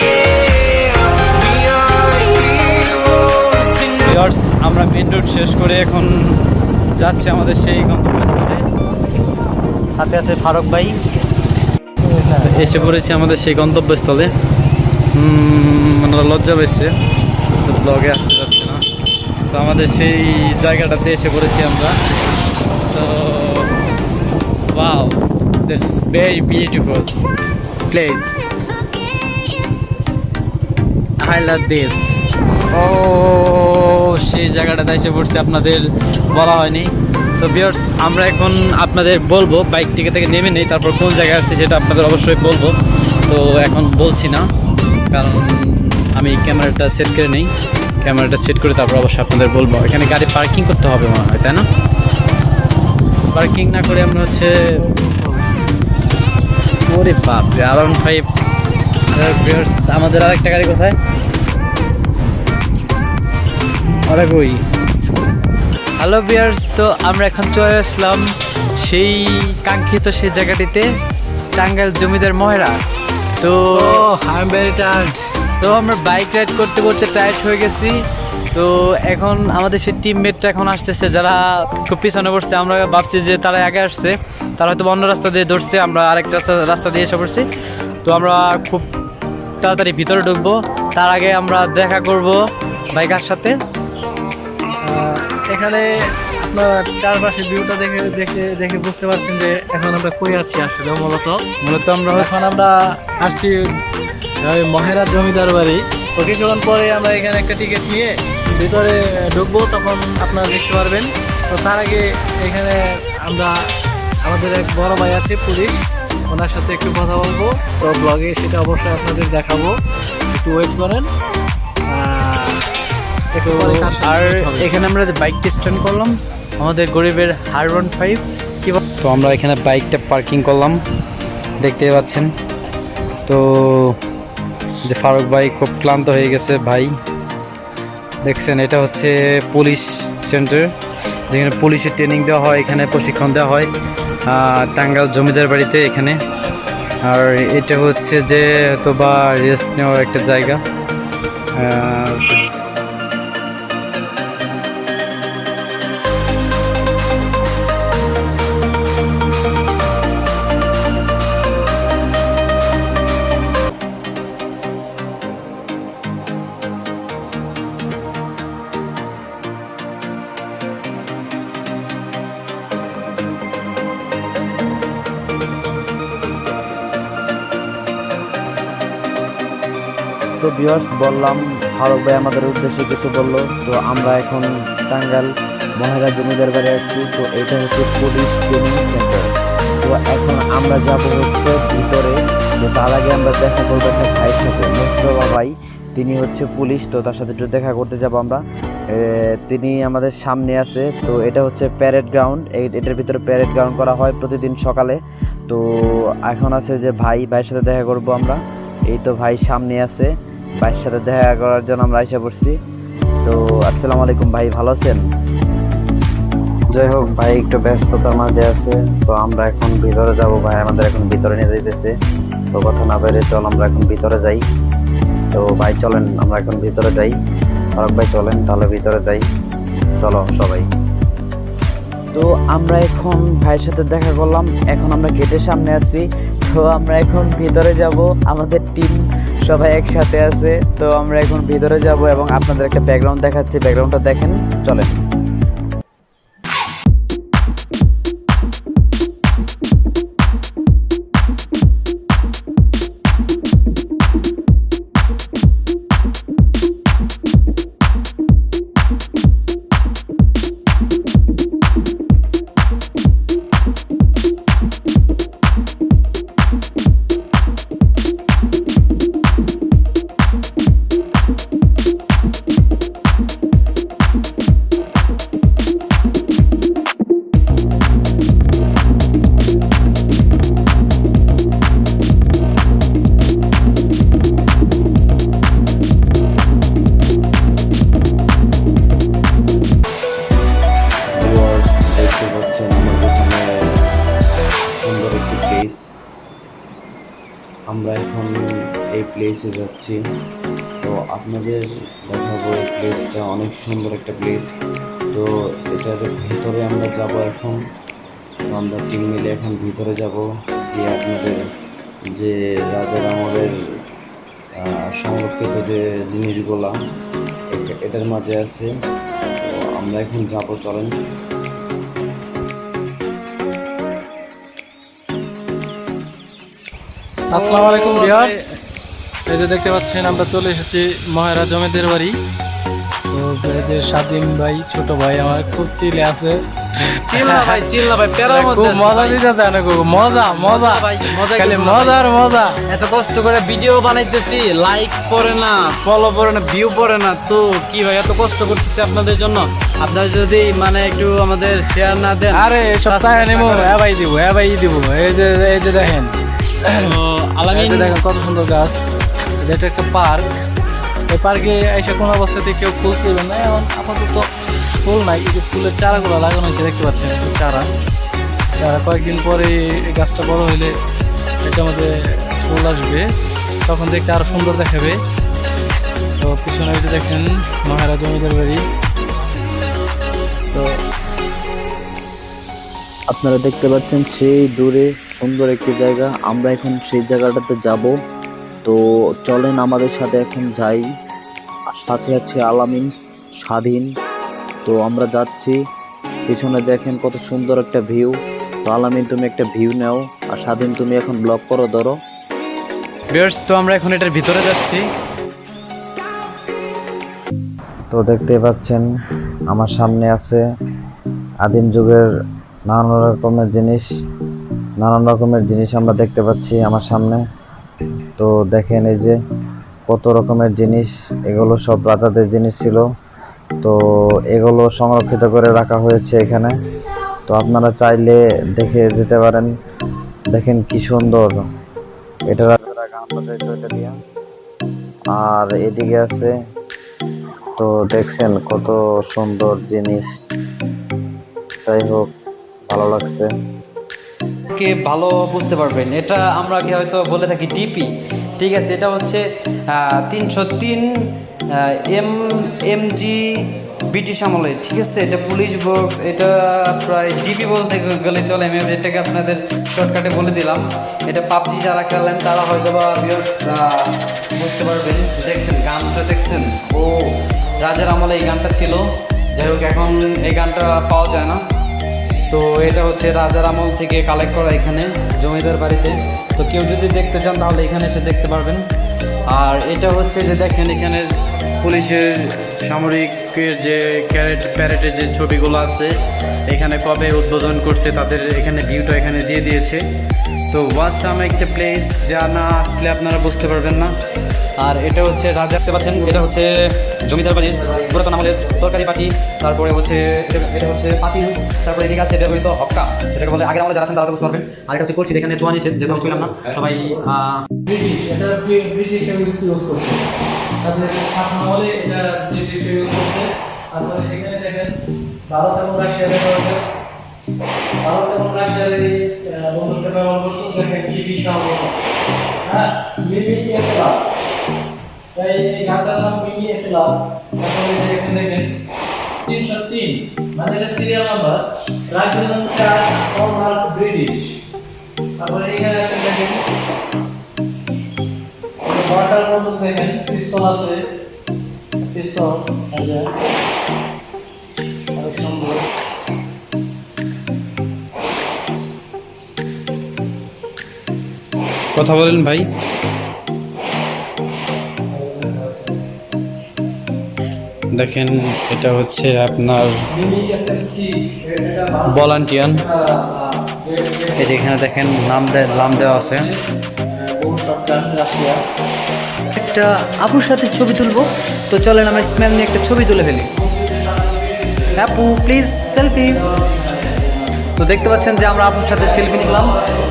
Yeah. We are heroes tonight. Viewers, আমরা main road শেষ করে এখন যাচ্ছি আমাদের সেই গন্তব্যস্থলে। হাতে আছে ফারুক ভাই। এসে পড়েছি আমাদের সেই গন্তব্যস্থলে। মানে লজ্জা পেয়েছে, তো ব্লগে আসতে যাচ্ছে না। তো আমাদের সেই জায়গাটাতে এসে পড়েছি আমরা। তো wow, that's very beautiful place, I love this. ও, সেই জায়গাটাতে এসে পড়ছি, আপনাদের বলা হয়নি। তো ভিউয়ার্স, আমরা এখন আপনাদের বলবো, বাইক থেকে নেমে নেই, তারপর কোন জায়গায় আসছে সেটা আপনাদের অবশ্যই বলবো। তো এখন বলছি না, কারণ আমি ক্যামেরাটা সেট করে নেই। ক্যামেরাটা সেট করে তারপর অবশ্যই আপনাদের বলবো। এখানে গাড়ি পার্কিং করতে হবে মনে হয়, তাই না? পার্কিং না করে আমরা হচ্ছে, ওরে বাপরে, R15। আমাদের আরেকটা গাড়ি কোথায়? আরে কই? হ্যালো ভিউয়ার্স, তো আমরা এখন চলে আসলাম সেই কাঙ্ক্ষিত সেই জায়গাটিতে, টাঙ্গাইল জমিদার ময়রা। তো আই এম ভেরি টায়ার্ড। তো আমরা বাইক রাইড করতে করতে টায়ার্ড হয়ে গেছি। তো এখন আমাদের সেই টিমমেটটা এখন আসতেছে, যারা খুব পিছনে বসছে। আমরা ভাবছি যে তারা আগে আসছে, তারা হয়তো অন্য রাস্তা দিয়ে ধরছে, আমরা আরেকটা রাস্তা দিয়ে এসে পড়ছি। তো আমরা খুব তাড়াতাড়ি ভিতরে ঢুকবো, তার আগে আমরা দেখা করব বাইকার সাথে। এখানে আপনারা চারপাশে ভিউটা দেখে দেখে দেখে বুঝতে পারছেন যে এখন আমরা কই আছি আসলে। মূলত আমরা এখন আসছি ওই মহেরাজ জমিদার বাড়ি। তো কিছুক্ষণ পরে আমরা এখানে একটা টিকিট নিয়ে ভিতরে ঢুকবো, তখন আপনারা দেখতে পারবেন। তো তার আগে এখানে আমাদের এক বড় ভাই আছে পুলিশ, ওনার সাথে একটু কথা বলবো। তো ব্লগে সেটা অবশ্যই আপনাদের দেখাবো, একটু ওয়েট করেন। আর এখানে আমরা যে বাইকটা স্ট্যান্ড করলাম, আমাদের গরিবের R15। তো আমরা এখানে বাইকটা পার্কিং করলাম, দেখতে পাচ্ছেন। তো যে ফারুক ভাই খুব ক্লান্ত হয়ে গেছে ভাই, দেখছেন। এটা হচ্ছে পুলিশ সেন্টার, যেখানে পুলিশের ট্রেনিং দেওয়া হয়, এখানে প্রশিক্ষণ দেওয়া হয় টাঙ্গাইল জমিদার বাড়িতে এখানে। আর এটা হচ্ছে যে হয়তো বা রেস্ট নেওয়ার একটা জায়গা। তো ভিউয়ার্স, বললাম ফারুক ভাই আমাদের উদ্দেশ্যে কিছু বললো। তো আমরা এখন টাঙ্গাইল মহেরাজ জমিদার বাড়ি আসছি। তো এটা হচ্ছে পুলিশ ট্রেনিং সেন্টার। তো এখন আমরা যাব হচ্ছে ভিতরে। তো তার আগে আমরা দেখা করবো একটা ভাইয়ের সাথে, মোস্তফা ভাই, তিনি হচ্ছে পুলিশ। তো তার সাথে একটু দেখা করতে যাব আমরা। তিনি আমাদের সামনে আছে। তো এটা হচ্ছে প্যারেড গ্রাউন্ড, এটার ভিতরে প্যারেড গ্রাউন্ড করা হয় প্রতিদিন সকালে। তো এখন আছে যে ভাইয়ের সাথে দেখা করব আমরা। এই তো ভাই সামনে আছে, ভাইয়ের সাথে দেখা করার জন্য আমরা এসে পড়ছি। তো আসসালামু আলাইকুম ভাই, ভালো আছেন? যাই হোক, ভাই একটু ব্যস্ততার মাঝে আছে। তো আমরা এখন ভিতরে যাব, ভাই আমাদের এখন ভিতরে নিয়ে যাইতেছে। তো কথা না বেরে চল আমরা এখন ভিতরে যাই। তো ভাই চলেন আমরা এখন ভিতরে যাই। ফারুক ভাই চলেন তাহলে ভিতরে যাই, চলো সবাই। তো আমরা এখন ভাইয়ের সাথে দেখা করলাম, এখন আমরা গেটের সামনে আছি। তো আমরা এখন ভিতরে যাব, আমাদের টিম সবাই একসাথে আছে। তো আমরা এখন ভিতরে যাব এবং আপনাদের একটা ব্যাকগ্রাউন্ড দেখাচ্ছি, ব্যাকগ্রাউন্ডটা দেখেন, চলেন। আমরা এখন এই প্লেসে যাচ্ছি। তো আপনাদের দেখাবো, এই প্লেসটা অনেক সুন্দর একটা প্লেস। তো এটার ভিতরে আমরা যাব এখন। তো আমরা টিম মিলে এখন ভিতরে যাব, গিয়ে আপনাদের যে রাজার আমলের সংরক্ষিত যে জিনিসগুলা এটার মাঝে আছে। তো আমরা এখন যাব, চলেন। আসসালামু আলাইকুম ভিউয়ার্স, এই যে দেখতে পাচ্ছেন আমরা চলে এসেছি মহেরাজ জমিদার বাড়ি। তো এই যে স্বাধীন ভাই, ছোট ভাই আমার খুব চিলে আছে। খুব মজা দিতেছে, মজা মজা খালি মজার মজা। এত কষ্ট করে ভিডিও বানাইতেছি, লাইক পড়ে না, ফলো পড়ে না, ভিউ পড়ে না। তো কি ভাই, এত কষ্ট করতেছি আপনাদের জন্য, আপনারা যদি মানে একটু আমাদের শেয়ার না দেন। আরে সব চাই নেবো, ভাই দিব, ভাই দিব। এই যে দেখেন, দেখেন কত সুন্দর গাছ। এটা একটা পার্ক, এই পার্কে এসে কোনো অবস্থাতে কেউ ফুল তুলবে না। এখন আপাতত ফুল নাই, কিন্তু ফুলের চারাগুলো লাগানো হয়েছে, দেখতে পাচ্ছেন চারা। কয়েকদিন পরে এই গাছটা বড় হইলে এটা আমাদের ফুল আসবে, তখন দেখতে আরো সুন্দর দেখাবে। তো পিছনে ওই যে দেখেন মহারাজ জমিদার বাড়ি। তো আপনারা দেখতে পাচ্ছেন সেই দূরে সুন্দর একটি জায়গা, আমরা এখন সেই জায়গাটাতে যাব। তো চলেন আমাদের সাথে এখন যাই। আর সাথে আছে আলামিন, স্বাধীন। তো আমরা যাচ্ছি, পিছনে দেখেন কত সুন্দর একটা ভিউ। তো আলামিন তুমি একটা ভিউ নাও, আর স্বাধীন তুমি এখন ব্লগ করো ধরো। ভিউয়ার্স, তো আমরা এখন এটার ভিতরে যাচ্ছি। তো দেখতে পাচ্ছেন আমার সামনে আছে আদিম যুগের নানান রকমের জিনিস আমরা দেখতে পাচ্ছি আমার সামনে। তো দেখেন এই যে কত রকমের জিনিস, এগুলো সব রাজাদের জিনিস ছিল। তো এগুলো সংরক্ষিত করে রাখা হয়েছে এখানে। তো আপনারা চাইলে দেখে যেতে পারেন। দেখেন কি সুন্দর, এটা রাজারা গান বাজাইতো এটা দিয়া। আর এদিকে আছে, তো দেখছেন কত সুন্দর জিনিস। যাই হোক, ভালো লাগছে। কে ভালো বুঝতে পারবেন, এটা আমরা কি হয়তো বলে থাকি ডিপি, ঠিক আছে। এটা হচ্ছে 303 এমজি ব্রিটিশ আমলে, ঠিক আছে। এটা পুলিশ বক্স, এটা প্রায় ডিপি বলতে গেলে চলে। আমি এটাকে আপনাদের শর্টকাটে বলে দিলাম। এটা পাবজি যারা খেলেন তারা হয়তো বা বুঝতে পারবেন। দেখছেন গানটা, দেখছেন ও রাজার আমলে এই গানটা ছিল। যাই হোক, এখন এই গানটা পাওয়া যায় না। তো এটা হচ্ছে রাজার আমল থেকে কালেক্ট করা এখানে জমিদার বাড়িতে। তো কেউ যদি দেখতে চান তাহলে এখানে এসে দেখতে পারবেন। আর এটা হচ্ছে যে দেখেন এখানে পুলিশের সামরিকের যে প্যারেডের যে ছবিগুলো আছে, এখানে কবে উদ্বোধন করছে তাদের এখানে ভিউটা এখানে দিয়ে দিয়েছে। তো ওয়াসাম একটা প্লেস, যা না আসলে আপনারা বুঝতে পারবেন না। আর এটা হচ্ছে রাজা, দেখতে পাচ্ছেন এটা হচ্ছে জমিদার বাড়ির পুরাতন আমলের তরকারি পাটি। তারপরে হচ্ছে এটা হচ্ছে পাতিল। তারপরে এদিকে আছে এটা হয়তো হক্কা, এটাকে বলে আগের আমলে যারা আছেন তারা বুঝতে পারবেন। আর এটা হচ্ছে করছি, এখানে চোয়া নিয়েছে, যেহেতু আমি ছিলাম না সবাই ব্রিটিশ, এটা ব্রিটিশ ইউজ করছে। তাদের শাসন আমলে এটা ব্রিটিশ ইউজ করছে। তারপরে এখানে দেখেন ভারত এবং রাশিয়ার এই বন্ধুত্ব ব্যবহার করতো। দেখেন কি বিশাল, হ্যাঁ, মিমি এসলাম, এই গানটার নাম মিমি এসলাম। তারপরে এখানে দেখেন 303, মানে এটা সিরিয়াল নাম্বার, রাজধানী 4 ব্রিটিশ। তারপরে এখানে দেখেন ওয়াটার বটল, দেখেন পিস্তল আছে, পিস্তল আছে, অনেক সুন্দর। কথা বলেন ভাই। দেখেন এটা হচ্ছে আপনার ভলান্টিয়ার, এই যে এখানে দেখেন নাম দেওয়া আছে। একটা আপুর সাথে ছবি তুলবো, তো চলেন আমার স্মেল নিয়ে একটা ছবি তুলে ফেলি। আপু প্লিজ সেলফি। তো দেখতে পাচ্ছেন যে আমরা আপুর সাথে সেলফি নিলাম।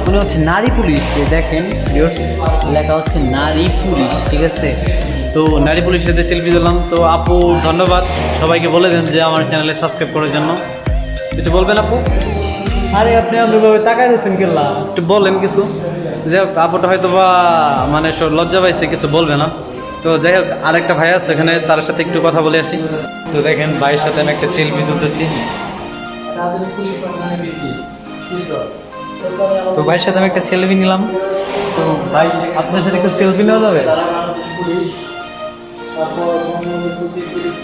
উনি হচ্ছে নারী পুলিশ, দেখেন লেখা হচ্ছে নারী পুলিশ, ঠিক আছে। তো নারী পুলিশের সাথে সেলফি দিলাম। তো আপু ধন্যবাদ, সবাইকে বলে দেন যে আমার চ্যানেলে সাবস্ক্রাইব করার জন্য। কিছু বলবেন আপু? আরে আপনি ভাবে তাকাই রয়েছেন কেলা, একটু বলেন কিছু। যাই হোক, আপুটা হয়তো বা মানে লজ্জা পাইছে, কিছু বলবে না। তো যাই হোক, আরেকটা ভাই আছে এখানে, তার সাথে একটু কথা বলে আসি। তো দেখেন ভাইয়ের সাথে আমি একটা সেলফি তুলতেছি। তো ভাইয়ের সাথে আমি একটা সেলফি নিলাম। তো ভাই, আপনার সাথে একটা সেলফি নেওয়া যাবে?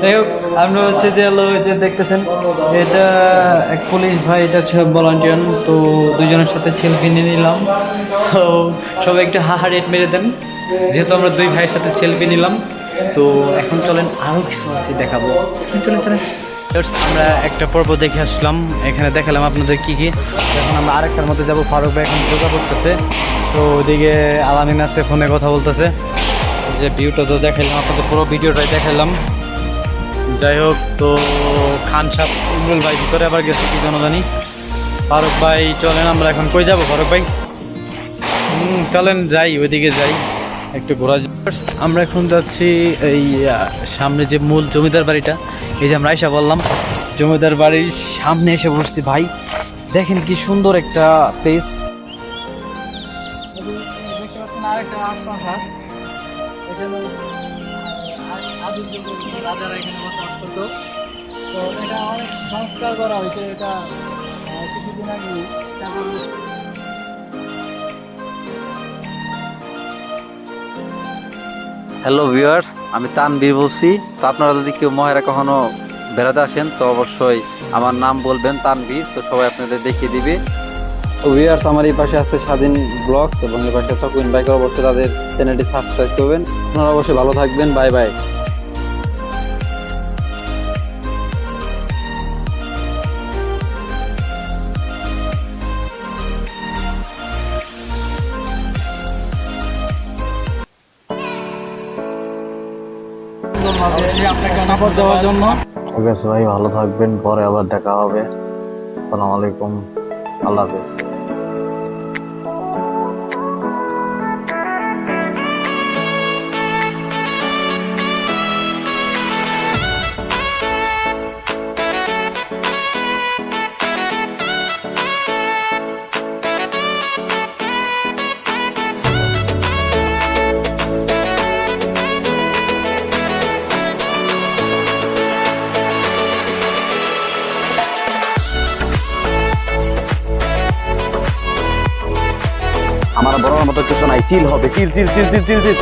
যাই হোক, আমরা হচ্ছে যে যে দেখতেছেন এটা এক পুলিশ ভাই, এটা হচ্ছে ভলান্টিয়ার। তো দুজনের সাথে সেলফি নিয়ে নিলাম। তো সবাই একটু হাহা রেট মেরে দেন, যেহেতু আমরা দুই ভাইয়ের সাথে সেলফি নিলাম। তো এখন চলেন আরও কিছু আছে দেখাবো। চলেন। আমরা একটা পর্ব দেখে আসলাম, এখানে দেখালাম আপনাদের কি কি। এখন আমরা আরেকটার মধ্যে যাব। ফারুক ভাই এখন যোগা করতেছে। তো ওদিকে আলামিন আছে, ফোনে কথা বলতেছে। যে ভিউটা তো দেখাইলাম আপনাদের, পুরো ভিডিওটাই দেখাইলাম। যাই হোক, তো খান সাহ ইমরুল ভাই ভিতরে আবার গেছে কি যেন জানি। ফারুক ভাই চলেন, আমরা এখন কই যাব ফারুক ভাই? চলেন যাই, ওইদিকে যাই, একটু ঘোরা। আমরা এখন যাচ্ছি এই সামনে যে মূল জমিদার বাড়িটা, এই যে আমরা আইসা বললাম জমিদার বাড়ির সামনে এসে বসছি। ভাই দেখেন কি সুন্দর একটা প্লেস। আদিম যুগের রাজারা এখানে বসবাস করতো। তো এটা অনেক সংস্কার করা হয়েছে, এটা কিছুদিন আগে হ্যালো ভিউয়ার্স, আমি তানবীর বলছি। তো আপনারা যদি কেউ মহেরা কখনো বেড়াতে আসেন তো অবশ্যই আমার নাম বলবেন তানবীর, তো সবাই আপনাদের দেখিয়ে দিবে। তো ভিউয়ার্স, আমার এই পাশে আছে স্বাধীন ব্লগস এবং এই পাশে চকুইন বাইকার, অবশ্যই তাদের চ্যানেলটি সাবস্ক্রাইব করবেন। আপনারা অবশ্যই ভালো থাকবেন, বাই বাই। আপনাকে সাপোর্ট দেওয়ার জন্য। ঠিক আছে ভাই, ভালো থাকবেন, পরে আবার দেখা হবে। আসসালামু আলাইকুম, আল্লাহ হাফেজ। আমার বড় মতো কিছু নাই, চিল হবে, চিল চিল চিল চিল চিল চিল।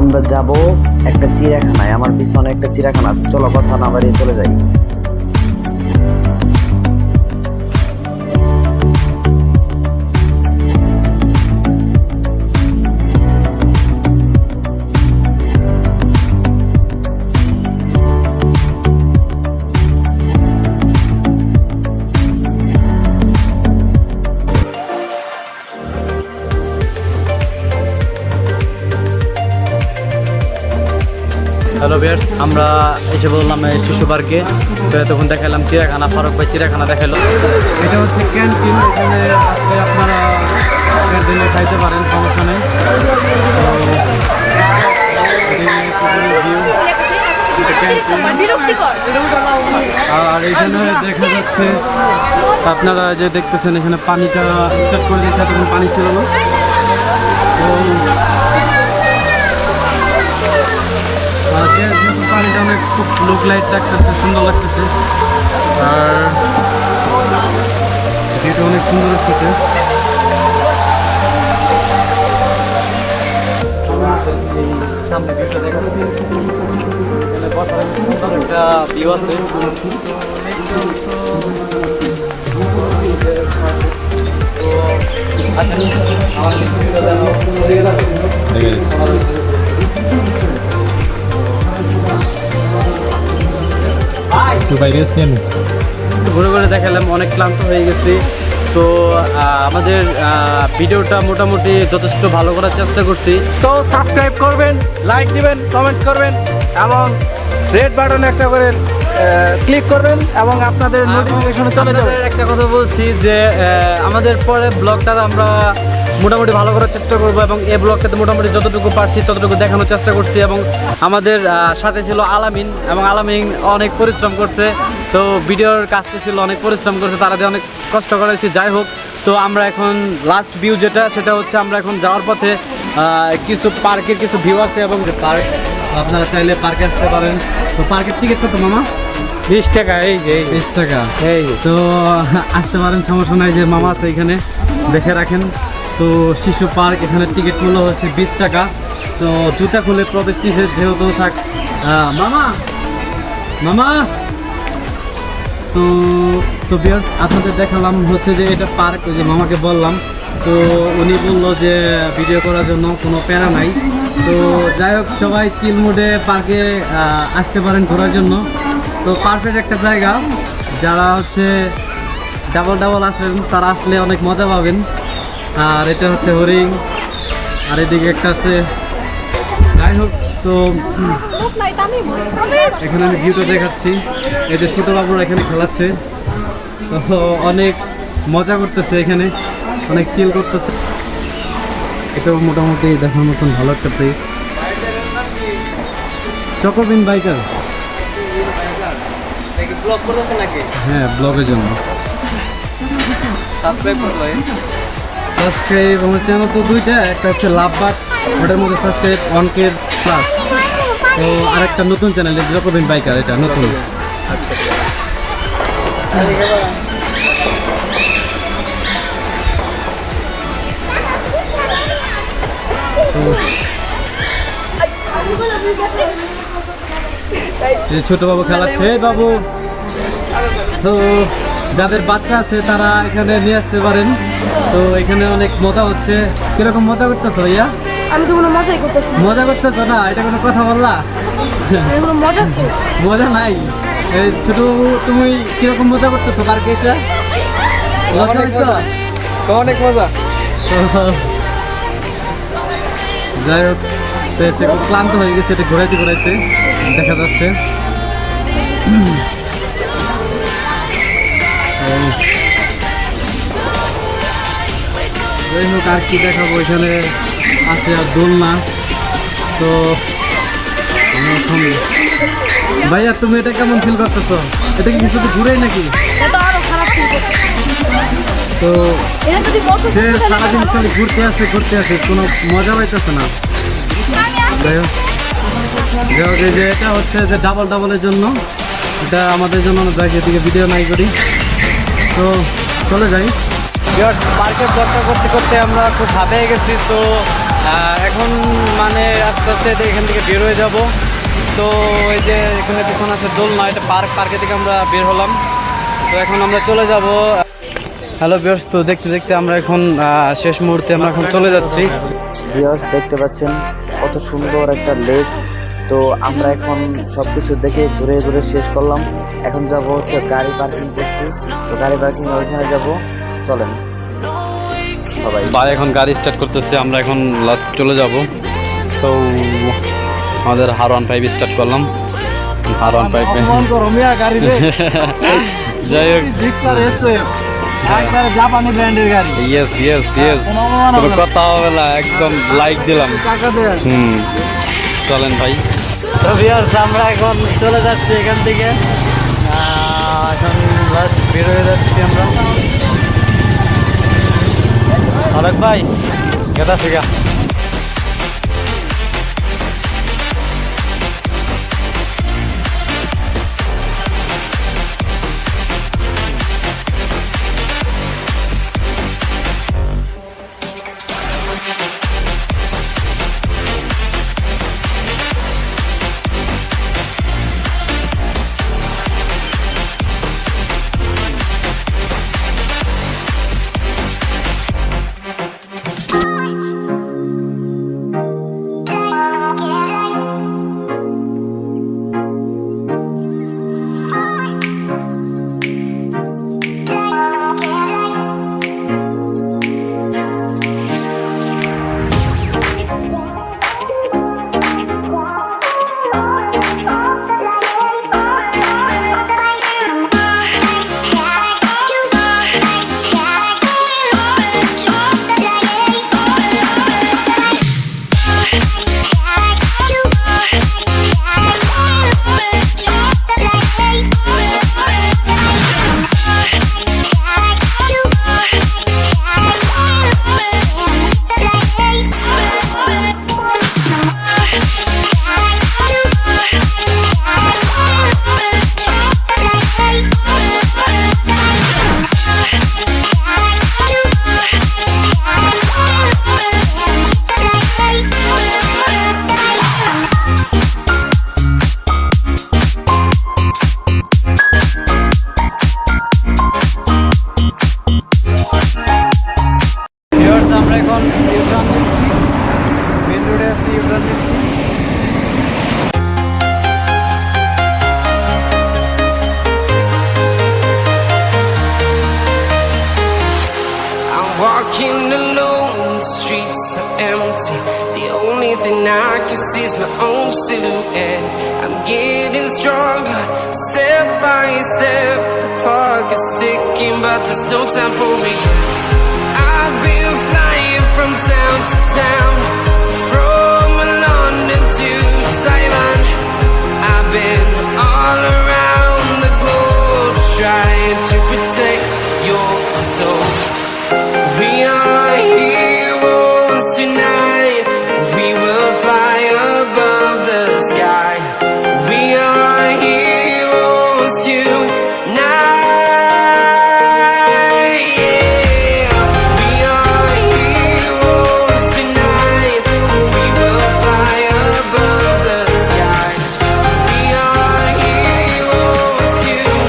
আমরা যাব একটা চিড়িয়াখানায়, আমার পিছনে একটা চিড়িয়াখানা আছে, চলো কথা না বাড়িয়ে চলে যাই। হ্যালো ভিউয়ার্স, আমরা এসে বললাম এই শিশু পার্কে। তো তখন দেখালাম চিড়িয়াখানা, ফারুক ভাই চিড়িয়াখানা দেখালো। এটা হচ্ছে ক্যান্টিন, এখানে আসলে আপনারা ক্যান্টিনে খাইতে পারেন, সমস্যা নেই। আর এখানে দেখা যাচ্ছে আপনারা যে দেখতেছেন এখানে পানিটা স্টার্ট করে দিয়েছে, তখন পানি ছিল না। তো যেহেতু পানিটা অনেক খুব লুক লাইট লাগতেছে, সুন্দর লাগতেছে, আর ভিউটা অনেক সুন্দর লাগতেছে। সামনে ভিউটা দেখা যাচ্ছে, বসার সুন্দর একটা ভিউ আছে। ঘুরে ঘুরে দেখালাম, অনেক ক্লান্ত হয়ে গেছি। তো আমাদের ভিডিওটা মোটামুটি যথেষ্ট ভালো করার চেষ্টা করছি। তো সাবস্ক্রাইব করবেন, লাইক দিবেন, কমেন্ট করবেন এবং রেড বাটনে একটা করে ক্লিক করবেন এবং আপনাদের নোটিফিকেশনে চলে যাবে। একটা কথা বলছি যে আমাদের পরে ব্লগটা আমরা মোটামুটি ভালো করার চেষ্টা করবো এবং এই ব্লগটাতে মোটামুটি যতটুকু পারছি ততটুকু দেখানোর চেষ্টা করছি। এবং আমাদের সাথে ছিল আলামিন, এবং আলামিন অনেক পরিশ্রম করছে। তো ভিডিওর কাজটা ছিল অনেক পরিশ্রম করছে, তারা দিয়ে অনেক কষ্ট করেছি। যাই হোক, তো আমরা এখন লাস্ট ভিউ সেটা হচ্ছে আমরা এখন যাওয়ার পথে কিছু পার্কের কিছু ভিউ আছে, এবং পার্ক আপনারা চাইলে পার্কে আসতে পারেন। তো পার্কের টিকিট কত মামা? 20 টাকা। এই যে 20 টাকা। এই তো আসতে পারেন, সমস্যা নাই। যে মামা আছে এখানে, দেখে রাখেন। তো শিশু পার্ক, এখানে টিকিট মূল্য হচ্ছে 20 টাকা। তো জুতা খুলে প্রবেশ নিষেধ যেহেতু থাক। মামা মামা তো ভিউয়ার্স, আপনাদের দেখালাম হচ্ছে যে এটা পার্ক, ওই যে মামাকে বললাম। তো উনি বললো যে ভিডিও করার জন্য কোনো প্যারা নাই। তো যাই হোক, সবাই চিল মুডে পার্কে আসতে পারেন ঘোরার জন্য। তো পারফেক্ট একটা জায়গা, যারা হচ্ছে ডাবল আসেন তারা আসলে অনেক মজা পাবেন। আর এটা হচ্ছে হরিণ, আর এদিকে একটা আছে যাই হোক, তো এখানে আমি ভিউটা দেখাচ্ছি। এই যে ছোট বাবুরা এখানে খেলাচ্ছে, তো অনেক মজা করতেছে, এখানে অনেক চিল করতেছে। এটা মোটামুটি দেখার মতন ভালো একটা প্লেস। চকোবিন বাইকার, ব্লগ করতেছে নাকি? হ্যাঁ ব্লগের জন্য সাবস্ক্রাইব করলো। সাবস্ক্রাইব আমার চ্যানেল তো দুইটা, একটা হচ্ছে লাভবাট, ওটার মধ্যে সাবস্ক্রাইব 1K প্লাস। তো আরেকটা নতুন চ্যানেল চকোবিন বাইকার, এটা নতুন। ছোট বাবু খেলাচ্ছে, বাবু তো যাদের বাচ্চা আছে তারা এখানে নিয়ে আসতে পারেন। তো এখানে অনেক মজা হচ্ছে। কিরকম মজা করতেছো ভাইয়া? আমি তো কোনো মজাই করতেছি মজা করতেছো না, এটা কোনো কথা বললা? এগুলো মজা আছে। মজা নাই। এই ছোট বাবু তুমি কিরকম মজা করতেছো পার্কে এসে? মজা হয়েছে? অনেক মজা। যাই হোক, তো সে খুব ক্লান্ত হয়ে গেছে, এটা ঘোরাইতে ঘোরাইতে দেখা যাচ্ছে। যাই হোক, আর কি দেখাবো, এখানে আছে আর দোলনা। তো আমরা এখন ভাইয়া তুমি এটা কেমন ফিল করতেছো? এটা কি শুধু ঘুরেই নাকি? এটা আরো খারাপ ফিল করতেছি। তো এটা যদি বছর সে সারাদিন খালি ঘুরতে আসে, কোনো মজা পাইতেছে না। যাই হোক, এই যে এটা হচ্ছে যে ডাবলের জন্য, এটা আমাদের জন্য জায়গা থেকে ভিডিও নাই করি। তো চলে যাই। পার্কে ব্লগটা করতে করতে আমরা খুব হাঁপিয়ে গেছি। তো এখন মানে আস্তে আস্তে এখান থেকে বের হয়ে যাব। তো এই যে এখানে পিছনে আছে দোলনা, এটা পার্কে থেকে আমরা বের হলাম। তো এখন আমরা চলে যাব। হ্যালো ভিউয়ার্স, তো দেখতে দেখতে আমরা এখন শেষ মুহূর্তে আমরা এখন চলে যাচ্ছি। ভিউয়ার্স দেখতে পাচ্ছেন কত সুন্দর একটা লেক। তো আমরা এখন সবকিছু দেখে ঘুরে ঘুরে শেষ করলাম। এখন যাব হচ্ছে গাড়ি পার্কিং করছি, তো গাড়ি পার্কিং ওইখানে যাব। চলেন সবাই। ভাই এখন গাড়ি স্টার্ট করতেছে, আমরা এখন লাস্ট চলে যাব। তো আমাদের R15 স্টার্ট করলাম। R15 যাই হোক, জাপানি ব্র্যান্ডের গাড়ি। ইয়েস কোনো কথা হবে না, একদম লাইক দিলাম। চলেন ভাই। তো ভিউয়ার্স, আমরা এখন চলে যাচ্ছি এখান থেকে। এখন লাস্ট বের হয়ে যাচ্ছি আমরা। অনেক ভাই কেদা ফিগা। Walking alone, the streets are empty. The only thing I can see is my own silhouette. I'm getting stronger, step by step. The clock is ticking, but there's no time for regrets. I've been flying from town to town, from London to Taiwan. I've been all around the globe trying to protect your soul. We are heroes tonight. We will fly above the sky. We are heroes tonight. Yeah. We are heroes tonight. We will fly above the sky. We are heroes tonight.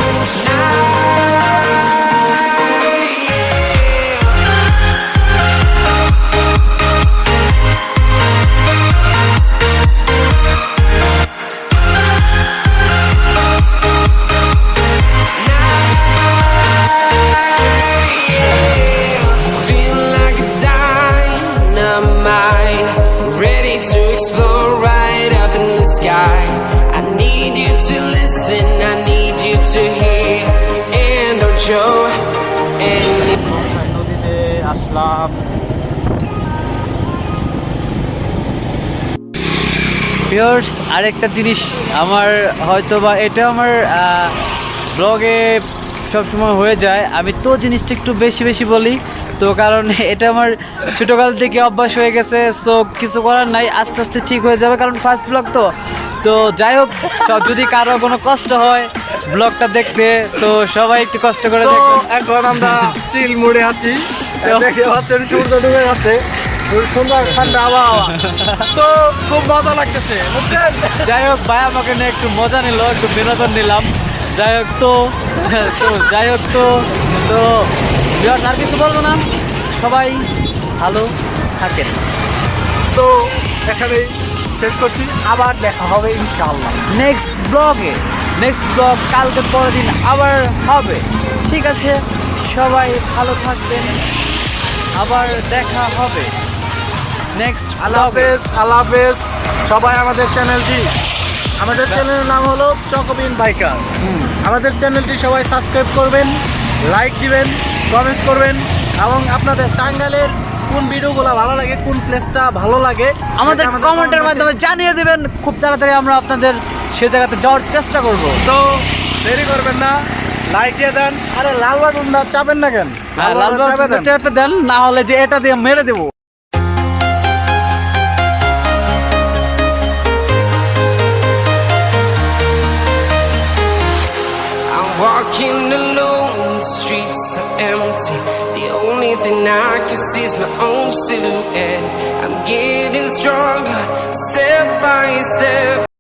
Feel like a dynamite, ready to explode right up in the sky. I need you to listen, I need you to hear, and don't show any. নদীতে আসলাম। Viewers, আরেকটা জিনিস আমার হয়তো বা এটা আমার ব্লগে সবসময় হয়ে যায়, আমি তো জিনিসটা একটু বেশি বেশি বলি, তো কারণ এটা আমার ছোটোকাল থেকে অভ্যাস হয়ে গেছে। সো কিছু করার নাই, আস্তে আস্তে ঠিক হয়ে যাবে, কারণ ফার্স্ট ব্লগ তো। তো যাই হোক, যদি কারো কোনো কষ্ট হয় ব্লগটা দেখতে, তো সবাই একটু কষ্ট করে তো দেখবেন। এখন আমরা চিল মুড়ে আছি, দেখতে পাচ্ছেন সূর্য ডুবে যাচ্ছে, সুন্দর ঠান্ডা আবহাওয়া, তো খুব মজা লাগতেছে বুঝছেন। যাই হোক, ভাই আমাকে নিয়ে একটু মজা নিল, একটু বিনোদন নিলাম। যাই হোক তো ভিউয়ার্স, আর কিছু বলবো না, সবাই ভালো থাকেন। তো এখানেই শেষ করছি, আবার দেখা হবে ইনশাআল্লাহ নেক্সট ব্লগ কালকে পরের দিন আবার হবে। ঠিক আছে, সবাই ভালো থাকবেন, আবার দেখা হবে নেক্সট আল্লাহ হাফেজ, আল্লাহ হাফেজ সবাই। আমাদের চ্যানেলের নাম হলো চকবিন বাইকার। আমাদের চ্যানেলটি সবাই সাবস্ক্রাইব করবেন, লাইক দিবেন, কমেন্ট করবেন, এবং আপনাদের টাঙ্গাইলের কোন ভিডিওগুলো ভালো লাগে, কোন প্লেসটা ভালো লাগে আমাদের কমেন্টের মাধ্যমে জানিয়ে দিবেন। খুব তাড়াতাড়ি আমরা আপনাদের সে জায়গাতে যাওয়ার চেষ্টা করব। তো দেরি করবেন না, লাইক দিয়ে দেন। আরে লাল বাটনটা চাপেন না কেন? লাল বাটনটা চেপে দেন, না হলে যে এটা দিয়ে মেরে দেবো। Walking alone, the streets are empty. The only thing I can see is my own silhouette. I'm getting stronger, step by step.